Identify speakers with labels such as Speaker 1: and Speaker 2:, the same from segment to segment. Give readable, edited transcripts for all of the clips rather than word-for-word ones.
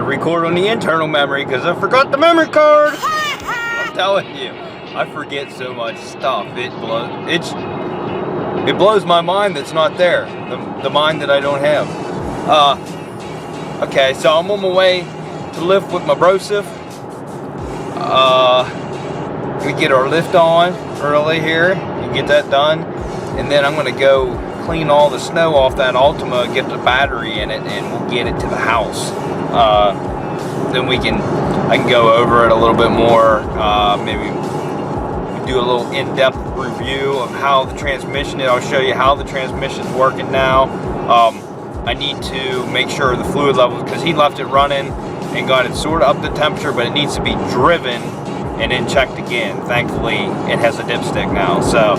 Speaker 1: record on the internal memory because I forgot the memory card. I'm telling you, I forget so much stuff. It blows my mind that's not there. The mind that I don't have. Okay, so I'm on my way to lift with my brosif. We get our lift on early here. You get that done, and then I'm gonna go clean all the snow off that Altima, get the battery in it, and we'll get it to the house. Then I can go over it a little bit more, maybe do a little in-depth review of how the transmission is. I'll show you how the transmission's working now. I need to make sure the fluid level, because he left it running and got it sort of up to temperature, but it needs to be driven and then checked again. Thankfully, it has a dipstick now. So,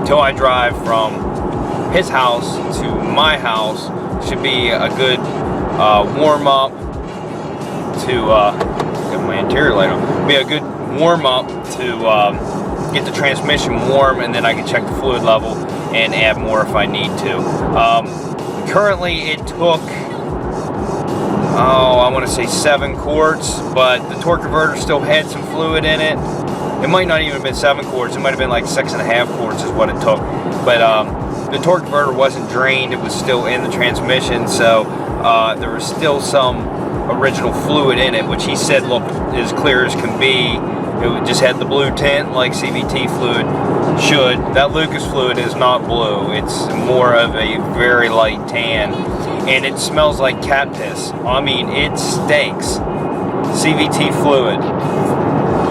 Speaker 1: till I drive from his house to my house should be a good warm-up to get my interior light on. Be a good warm-up to get the transmission warm, and then I can check the fluid level and add more if I need to. Currently, it took, I want to say 7 quarts, but the torque converter still had some fluid in it. It might not even have been 7 quarts. It might have been like 6.5 quarts is what it took. But the torque converter wasn't drained. It was still in the transmission, so there was still some original fluid in it, which he said looked as clear as can be. It just had the blue tint like CVT fluid should. That Lucas fluid is not blue. It's more of a very light tan, and it smells like cat piss. I mean, it stinks. CVT fluid.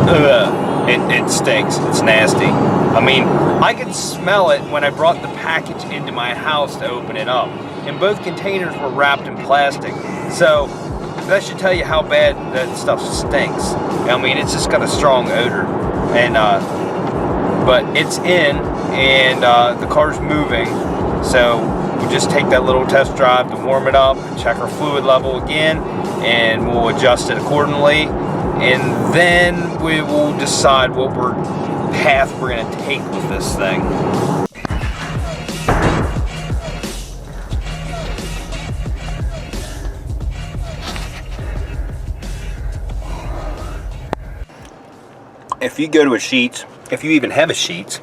Speaker 1: Ugh. It stinks. It's nasty. I mean, I could smell it when I brought the package into my house to open it up. And both containers were wrapped in plastic. So that should tell you how bad that stuff stinks. I mean, it's just got a strong odor. And but it's in, and the car's moving. So we'll just take that little test drive to warm it up, check our fluid level again, and we'll adjust it accordingly. And then we will decide what path we're going to take with this thing. If you go to a Sheetz, if you even have a Sheetz,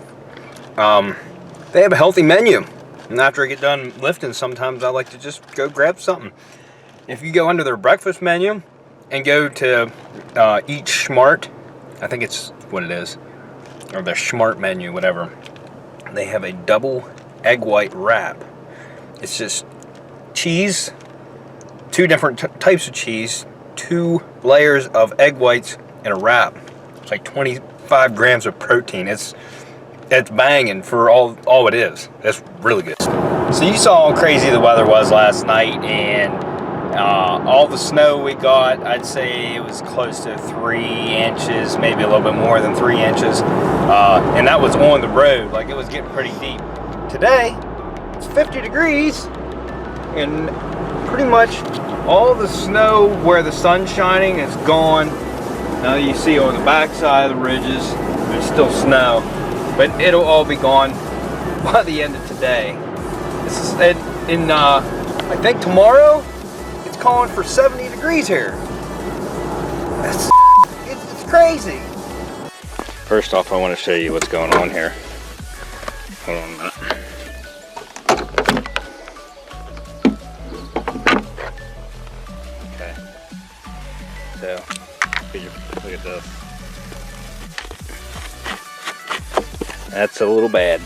Speaker 1: they have a healthy menu. And after I get done lifting, sometimes I like to just go grab something. If you go under their breakfast menu and go to Eat Smart, I think it's what it is, or their Smart menu, whatever, they have a double egg white wrap. It's just cheese, 2 different types of cheese, 2 layers of egg whites, and a wrap. It's like 25 grams of protein. It's banging for all it is. It's really good. So you saw how crazy the weather was last night, and all the snow we got, I'd say it was close to 3 inches, maybe a little bit more than 3 inches. And that was on the road. Like, it was getting pretty deep. Today, it's 50 degrees, and pretty much all the snow where the sun's shining is gone. Now you see on the back side of the ridges, there's still snow, but it'll all be gone by the end of today. This is I think tomorrow, it's calling for 70 degrees here. It's crazy. First off, I want to show you what's going on here. Hold on a minute. Okay. So, look at this. That's a little bad.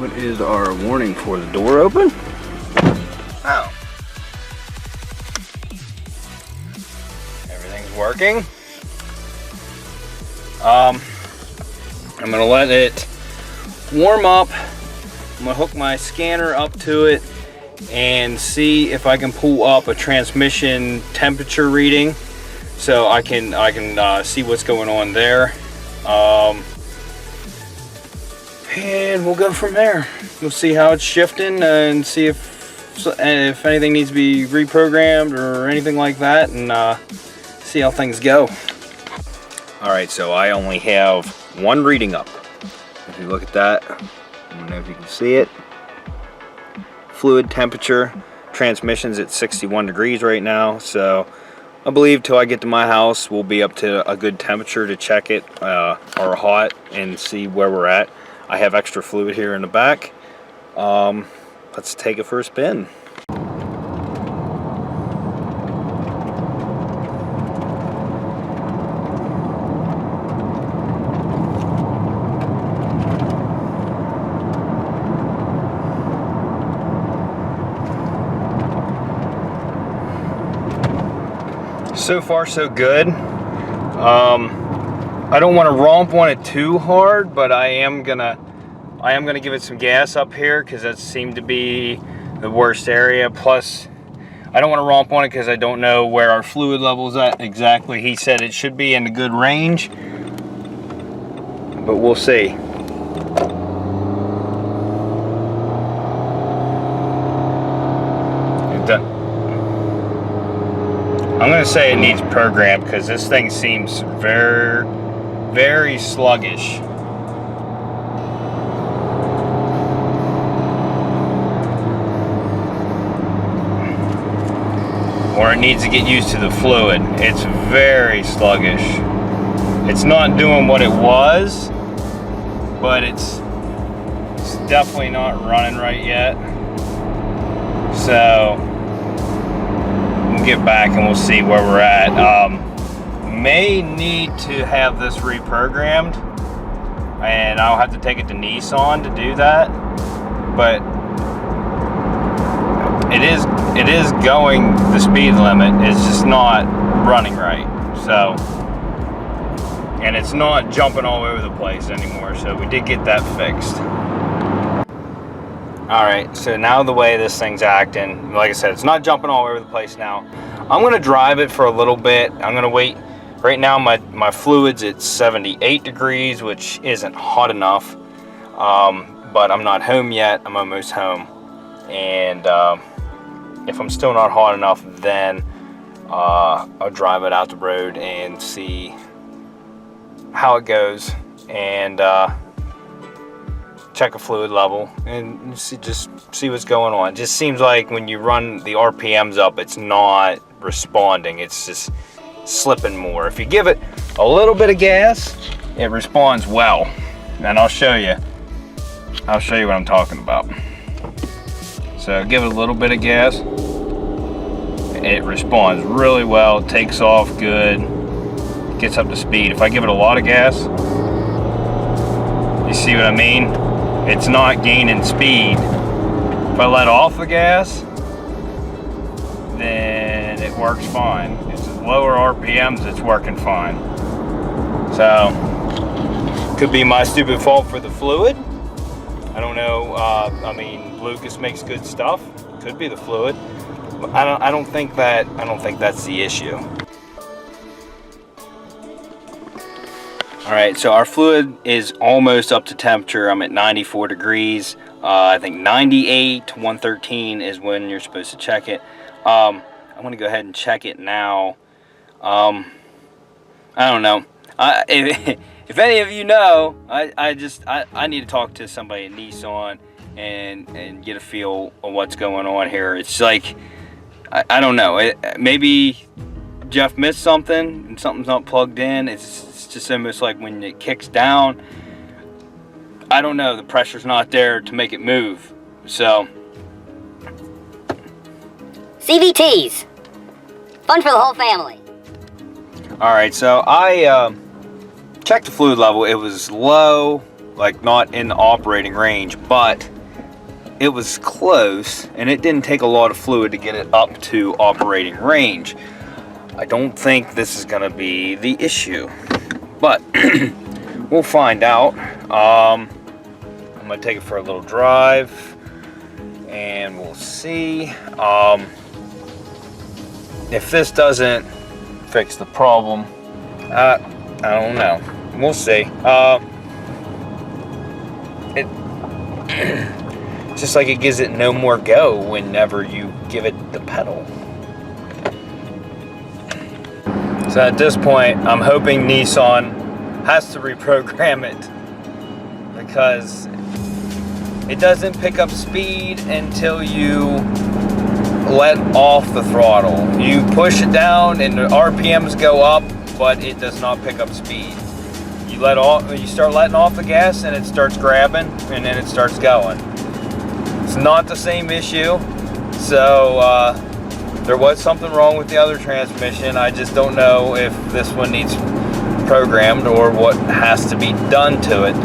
Speaker 1: What is our warning for the door open? Oh. Everything's working. I'm gonna let it warm up. I'm gonna hook my scanner up to it and see if I can pull up a transmission temperature reading, so I can see what's going on there. And we'll go from there. We'll see how it's shifting and see if anything needs to be reprogrammed or anything like that, and see how things go. All right, so I only have one reading up. If you look at that, I don't know if you can see it. Fluid temperature, transmission's at 61 degrees right now, so I believe till I get to my house we'll be up to a good temperature to check it, or hot, and see where we're at. I have extra fluid here in the back. Let's take it for a spin. So far so good. I don't want to romp on it too hard, but I am gonna give it some gas up here, because that seemed to be the worst area. Plus, I don't want to romp on it because I don't know where our fluid level is at exactly. He said it should be in a good range, but we'll see. I'm gonna say it needs programmed, because this thing seems very, very sluggish. Or it needs to get used to the fluid. It's very sluggish. It's not doing what it was, but it's definitely not running right yet. So we'll get back and we'll see where we're at. May need to have this reprogrammed, and I'll have to take it to Nissan to do that, but it is going the speed limit. It's just not running right. So, and it's not jumping all over the place anymore, so we did get that fixed. Alright, so now the way this thing's acting, like I said, it's not jumping all over the place now. I'm going to drive it for a little bit. I'm going to wait. Right now my fluid's at 78 degrees, which isn't hot enough. But I'm not home yet. I'm almost home. And if I'm still not hot enough, then I'll drive it out the road and see how it goes, and check a fluid level and just see what's going on. It just seems like when you run the RPMs up, it's not responding. It's just slipping more. If you give it a little bit of gas, it responds well. And I'll show you what I'm talking about. So give it a little bit of gas. It responds really well. It takes off good. Gets up to speed. If I give it a lot of gas, you see what I mean? It's not gaining speed. If I let off the gas, then it works fine. It's lower RPMs, it's working fine. So, could be my stupid fault for the fluid. I don't know. I mean, Lucas makes good stuff. Could be the fluid. I don't think that's the issue. All right, so our fluid is almost up to temperature. I'm at 94 degrees. I think 98 to 113 is when you're supposed to check it. I'm gonna go ahead and check it now. I don't know. If any of you know, I need to talk to somebody at Nissan and get a feel of what's going on here. It's like, I don't know. Maybe Jeff missed something and something's not plugged in. It's just almost like when it kicks down, I don't know, the pressure's not there to make it move. So
Speaker 2: CVTs, fun for the whole family.
Speaker 1: Alright, so I checked the fluid level. It was low, like not in the operating range, but it was close, and it didn't take a lot of fluid to get it up to operating range. I don't think this is gonna be the issue, but we'll find out. I'm gonna take it for a little drive, and we'll see. If this doesn't fix the problem, I don't know. We'll see. It's just like it gives it no more go whenever you give it the pedal. So at this point, I'm hoping Nissan has to reprogram it, because it doesn't pick up speed until you let off the throttle. You push it down and the RPMs go up, but it does not pick up speed. You start letting off the gas and it starts grabbing, and then it starts going. It's not the same issue, so there was something wrong with the other transmission. I just don't know if this one needs programmed or what has to be done to it.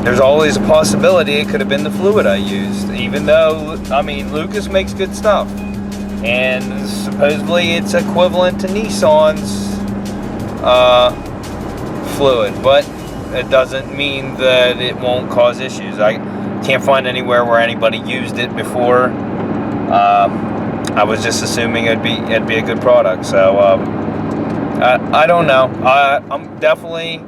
Speaker 1: There's always a possibility it could have been the fluid I used, even though, I mean, Lucas makes good stuff, and supposedly it's equivalent to Nissan's fluid, but it doesn't mean that it won't cause issues. I can't find anywhere where anybody used it before. I was just assuming it'd be a good product, so I don't know. I'm definitely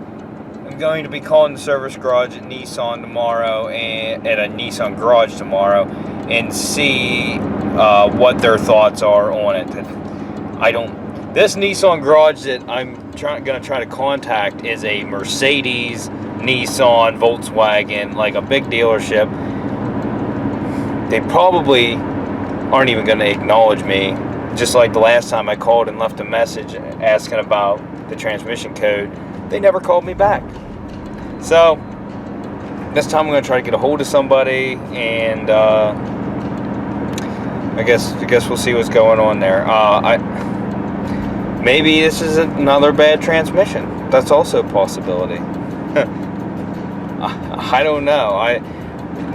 Speaker 1: going to be calling the service garage at Nissan tomorrow, and at a Nissan garage tomorrow, and see what their thoughts are on it. This Nissan garage that I'm going to try to contact is a Mercedes, Nissan, Volkswagen, like a big dealership. They probably aren't even going to acknowledge me, just like the last time I called and left a message asking about the transmission code. They never called me back. So this time I'm going to try to get a hold of somebody, and I guess we'll see what's going on there. Maybe this is another bad transmission. That's also a possibility. I don't know.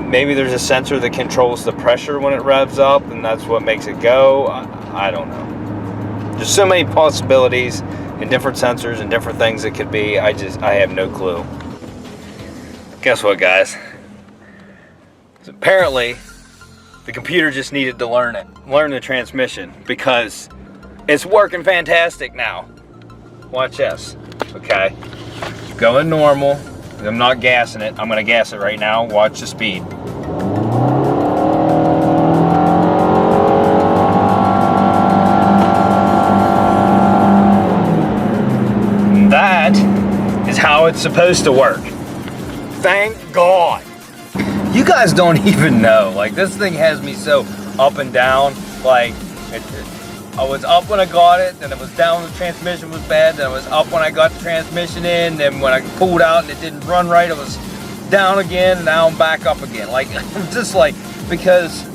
Speaker 1: Maybe there's a sensor that controls the pressure when it revs up, and that's what makes it go. I don't know. There's so many possibilities and different sensors and different things it could be. I have no clue. Guess what, guys? So apparently, the computer just needed to learn the transmission, because it's working fantastic now. Watch this. Okay. Going normal. I'm not gassing it. I'm going to gas it right now. Watch the speed. That is how it's supposed to work. Thank God. You guys don't even know. Like, this thing has me so up and down. Like, I was up when I got it, then it was down when the transmission was bad, then I was up when I got the transmission in, then when I pulled out and it didn't run right, it was down again, and now I'm back up again. Like, I'm just like, because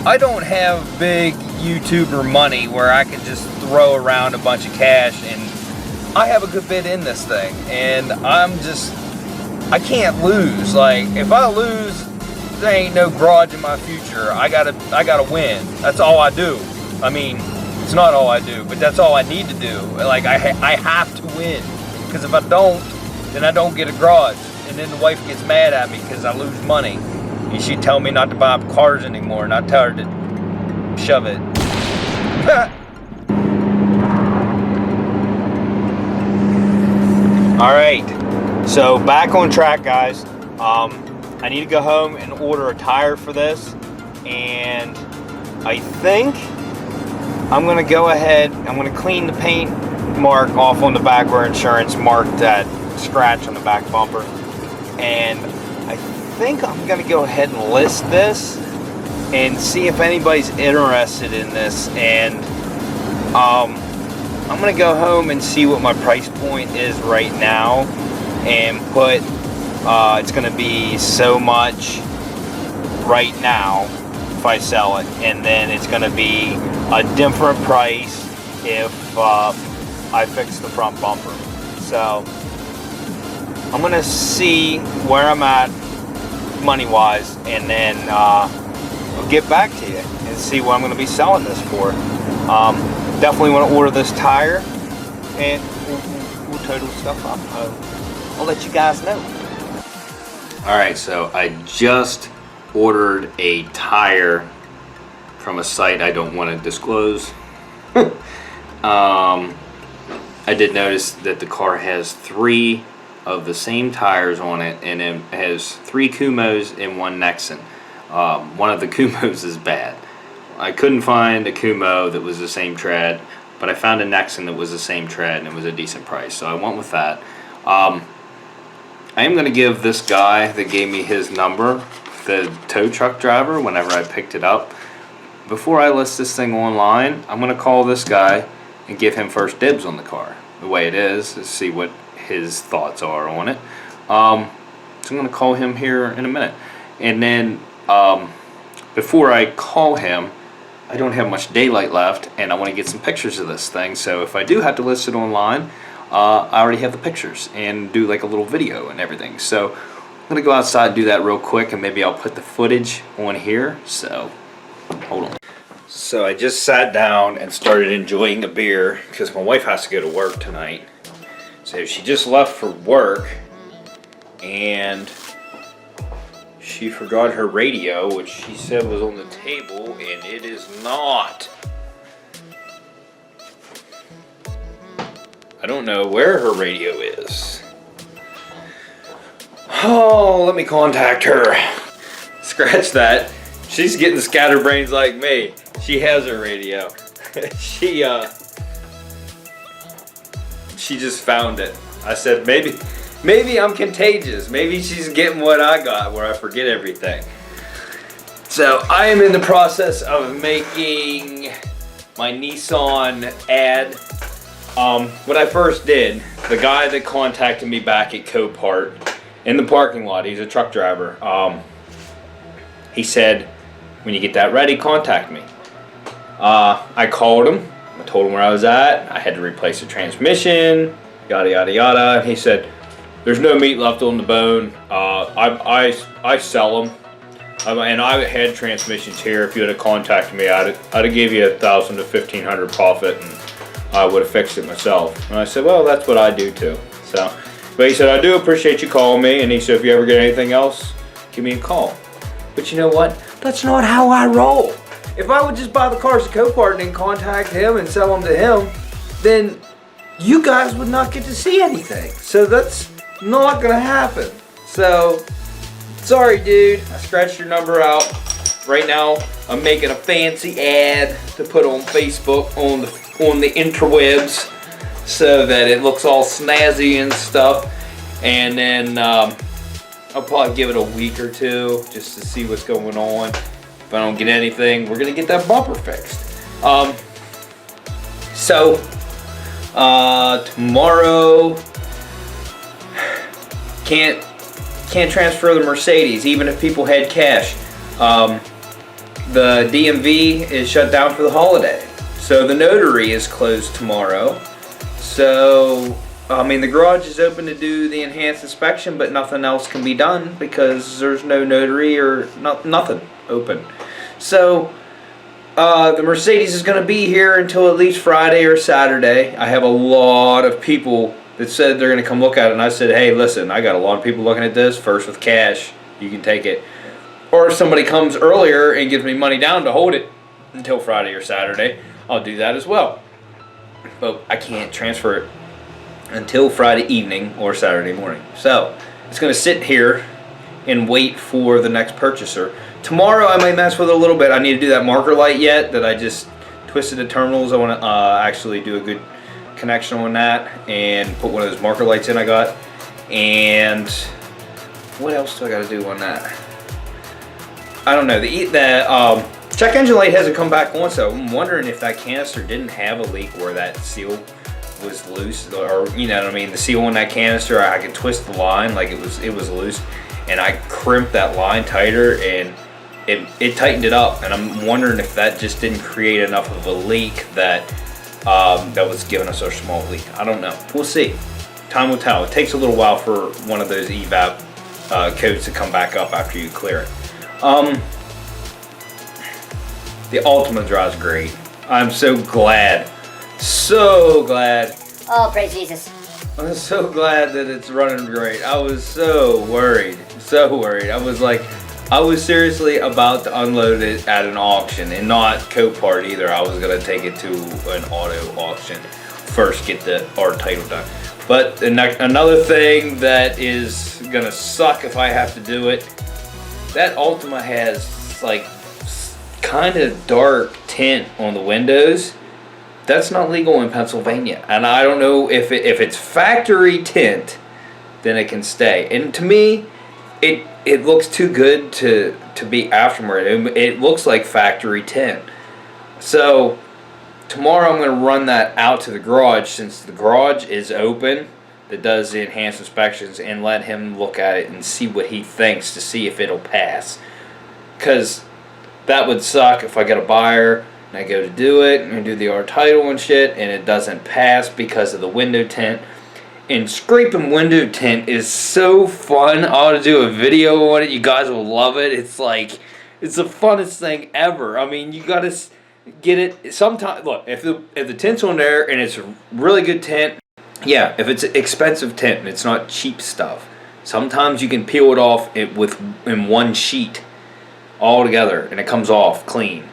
Speaker 1: I don't have big YouTuber money where I can just throw around a bunch of cash, and I have a good bit in this thing, and I can't lose. Like, if I lose, there ain't no garage in my future. I gotta win. That's all I do. I mean, it's not all I do, but that's all I need to do. Like, I have to win, because if I don't, then I don't get a garage, and then the wife gets mad at me because I lose money, and she'd tell me not to buy cars anymore, and I tell her to shove it. All right, so back on track, guys. I need to go home and order a tire for this, and I think I'm going to go ahead, I'm going to clean the paint mark off on the back where insurance marked that scratch on the back bumper, and I think I'm going to go ahead and list this and see if anybody's interested in this, and I'm going to go home and see what my price point is right now, and put it's going to be so much right now if I sell it, and then it's going to be a different price if I fix the front bumper. So I'm going to see where I'm at money-wise, and then I'll get back to you and see what I'm going to be selling this for. Definitely want to order this tire, and we'll total stuff up. I'll let you guys know. Alright, so I just ordered a tire from a site I don't want to disclose. I did notice that the car has 3 of the same tires on it, and it has 3 Kumos and 1 Nexen. One of the Kumos is bad. I couldn't find a Kumo that was the same tread, but I found a Nexen that was the same tread, and it was a decent price, so I went with that. I am going to give this guy that gave me his number, the tow truck driver, whenever I picked it up. Before I list this thing online, I'm going to call this guy and give him first dibs on the car, the way it is, to see what his thoughts are on it. So I'm going to call him here in a minute. And then before I call him, I don't have much daylight left, and I want to get some pictures of this thing. So if I do have to list it online, I already have the pictures and do like a little video and everything. So I'm going to go outside and do that real quick, and maybe I'll put the footage on here. So hold on. So I just sat down and started enjoying a beer because my wife has to go to work tonight. So she just left for work, and she forgot her radio, which she said was on the table, and it is not. I don't know where her radio is. Oh, let me contact her. Scratch that. She's getting scatterbrains like me. She has her radio. She just found it. I said maybe I'm contagious. Maybe she's getting what I got, where I forget everything. So I am in the process of making my Nissan ad. What I first did, the guy that contacted me back at Copart in the parking lot, he's a truck driver. He said, when you get that ready, contact me. I called him. I told him where I was at. I had to replace the transmission, yada yada yada. He said, "There's no meat left on the bone. I sell them, and I had transmissions here. If you had contacted me, I'd have gave you $1,000 to $1,500 profit, and I would have fixed it myself." And I said, "Well, that's what I do too." So, but he said, "I do appreciate you calling me." And he said, "If you ever get anything else, give me a call." But you know what? That's not how I roll. If I would just buy the cars at Copart and then contact him and sell them to him, then you guys would not get to see anything. So that's not gonna happen. So, sorry dude, I scratched your number out. Right now, I'm making a fancy ad to put on Facebook, on the interwebs, so that it looks all snazzy and stuff. And then I'll probably give it a week or two just to see what's going on. If I don't get anything, we're gonna get that bumper fixed. Tomorrow can't transfer the Mercedes even if people had cash. The DMV is shut down for the holiday, so the notary is closed tomorrow. So I mean, the garage is open to do the enhanced inspection, but nothing else can be done because there's no notary or nothing open. So the Mercedes is going to be here until at least Friday or Saturday. I have a lot of people that said they're going to come look at it, and I said, hey, listen, I got a lot of people looking at this. First with cash, you can take it. Or if somebody comes earlier and gives me money down to hold it until Friday or Saturday, I'll do that as well. But I can't transfer it until Friday evening or Saturday morning. So it's going to sit here and wait for the next purchaser. Tomorrow I might mess with it a little bit. I need to do that marker light yet that I just twisted the terminals. I want to actually do a good connection on that and put one of those marker lights in I got. And what else do I got to do on that? I don't know. The check engine light hasn't come back on, so I'm wondering if that canister didn't have a leak where that seal was loose, or you know what I mean, the seal on that canister, I could twist the line like it was loose, and I crimped that line tighter and it tightened it up, and I'm wondering if that just didn't create enough of a leak that that was giving us our small leak. I don't know. We'll see. Time will tell. It takes a little while for one of those evap coats to come back up after you clear it. The Altima drives great. I'm so glad. So glad.
Speaker 2: Oh, praise Jesus.
Speaker 1: I'm so glad that it's running great. I was so worried. So worried. I was seriously about to unload it at an auction, and not Copart either. I was going to take it to an auto auction. First get our title done. But another thing that is going to suck if I have to do it, that Altima has like kind of dark tint on the windows. That's not legal in Pennsylvania, and I don't know if it's factory tint, then it can stay. And to me, it looks too good to be aftermarket. It looks like factory tint. So tomorrow I'm going to run that out to the garage, since the garage is open that does the enhanced inspections, and let him look at it and see what he thinks to see if it'll pass. Because that would suck if I get a buyer and I go to do it and do the R title and shit, and it doesn't pass because of the window tint. And scraping window tint is so fun. I ought to do a video on it. You guys will love it. It's like, it's the funnest thing ever. I mean, you gotta get it. Sometimes, look, if the tint's on there and it's a really good tint, yeah. If it's expensive tint and it's not cheap stuff, sometimes you can peel it off in one sheet all together, and it comes off clean.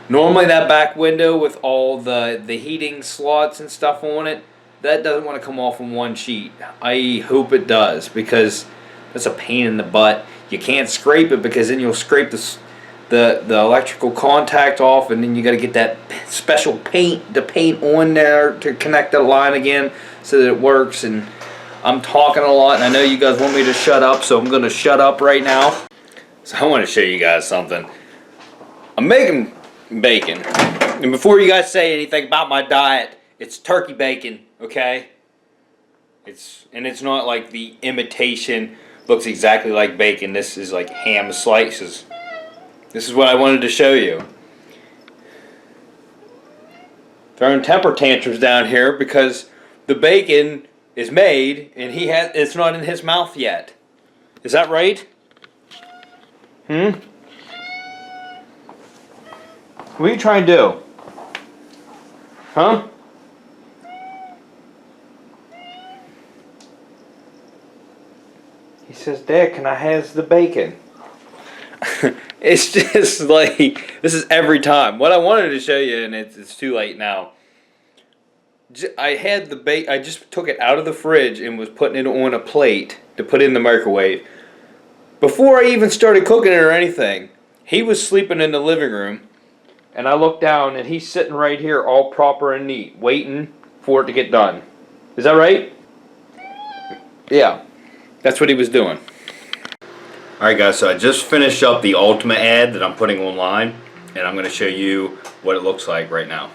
Speaker 1: Normally that back window with all the heating slots and stuff on it, that doesn't want to come off in one sheet. I hope it does, because that's a pain in the butt. You can't scrape it, because then you'll scrape the electrical contact off, and then you got to get that special paint to paint on there to connect the line again so that it works. And I'm talking a lot, and I know you guys want me to shut up, so I'm going to shut up right now. So I want to show you guys something. I'm making bacon, and before you guys say anything about my diet, it's turkey bacon, okay? It's not like the imitation looks exactly like bacon. This is like ham slices. This is what I wanted to show you. Throwing temper tantrums down here because the bacon is made and it's not in his mouth yet. Is that right? What are you trying to do? Huh? He says, Dad, can I have the bacon? It's just like, this is every time. What I wanted to show you, and it's too late now. I had the bacon, I just took it out of the fridge and was putting it on a plate to put in the microwave. Before I even started cooking it or anything, he was sleeping in the living room. And I looked down, and he's sitting right here all proper and neat, waiting for it to get done. Is that right? Yeah. That's what he was doing. Alright guys, so I just finished up the Altima ad that I'm putting online, and I'm going to show you what it looks like right now.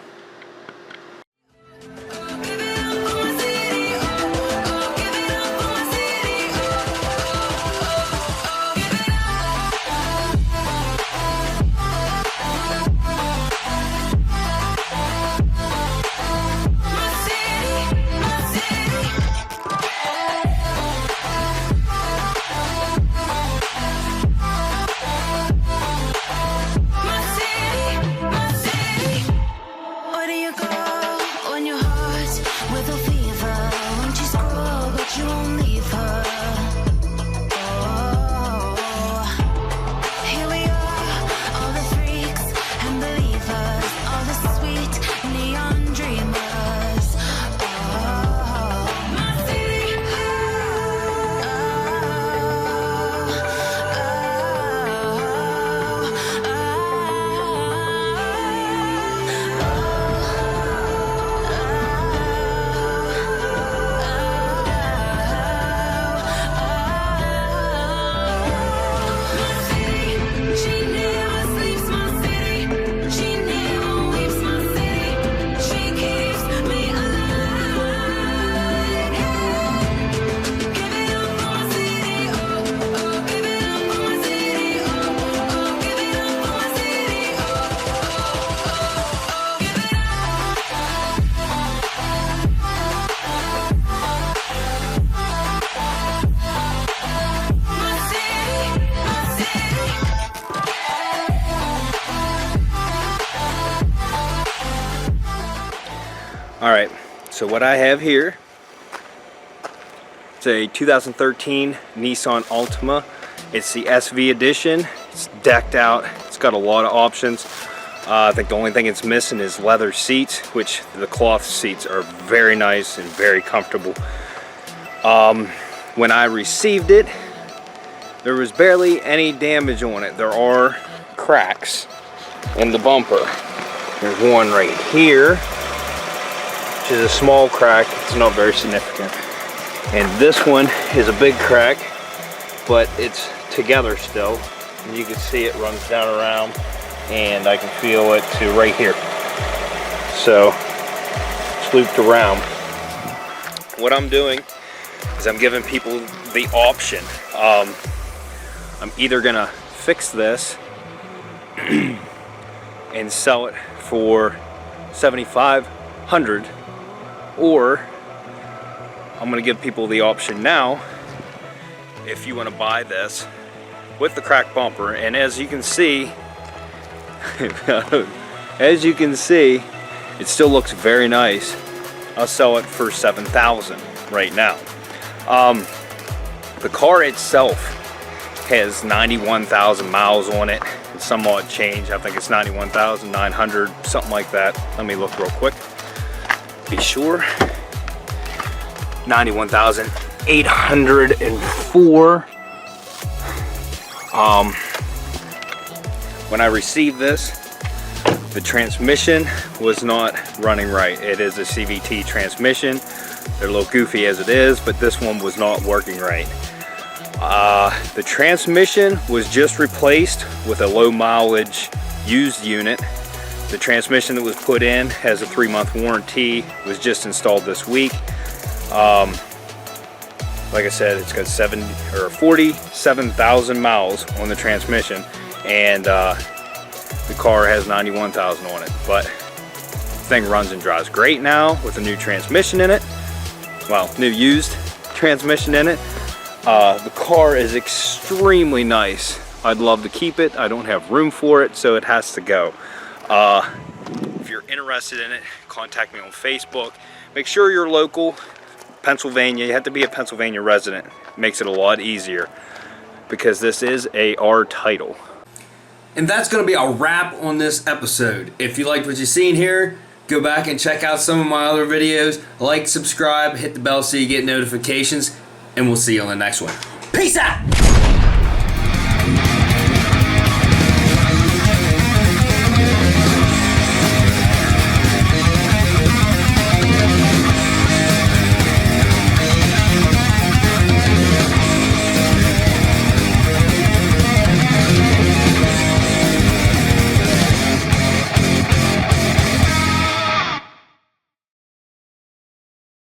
Speaker 1: Alright, so what I have here, it's a 2013 Nissan Altima. It's the SV edition. It's decked out. It's got a lot of options. I think the only thing it's missing is leather seats, which the cloth seats are very nice and very comfortable. When I received it, there was barely any damage on it. There are cracks in the bumper. There's one right here, which is a small crack. It's not very significant. And this one is a big crack, but it's together still. And you can see it runs down around, and I can feel it to right here. So it's looped around. What I'm doing is I'm giving people the option. I'm either gonna fix this and sell it for $7,500, or I'm gonna give people the option now, if you want to buy this with the cracked bumper. And as you can see, it still looks very nice. I'll sell it for $7,000 right now. The car itself has 91,000 miles on it. It's some odd change. I think it's 91,900, something like that. Let me look real quick. Be sure. 91,804. When I received this, the transmission was not running right. It is a CVT transmission. They're a little goofy as it is, but this one was not working right. The transmission was just replaced with a low mileage used unit. The transmission that was put in has a 3-month warranty, was just installed this week. Like I said, it's got 47,000 miles on the transmission, and the car has 91,000 on it. But the thing runs and drives great now with a new transmission in it. Well, new used transmission in it. The car is extremely nice. I'd love to keep it. I don't have room for it, so it has to go. If you're interested in it, contact me on Facebook. Make sure you're local. Pennsylvania. You have to be a Pennsylvania resident. It makes it a lot easier, because this is a R title.
Speaker 3: And that's going to be a wrap on this episode. If you liked what you've seen here, go back and check out some of my other videos. Like, subscribe, hit the bell so you get notifications, and we'll see you on the next one. Peace out!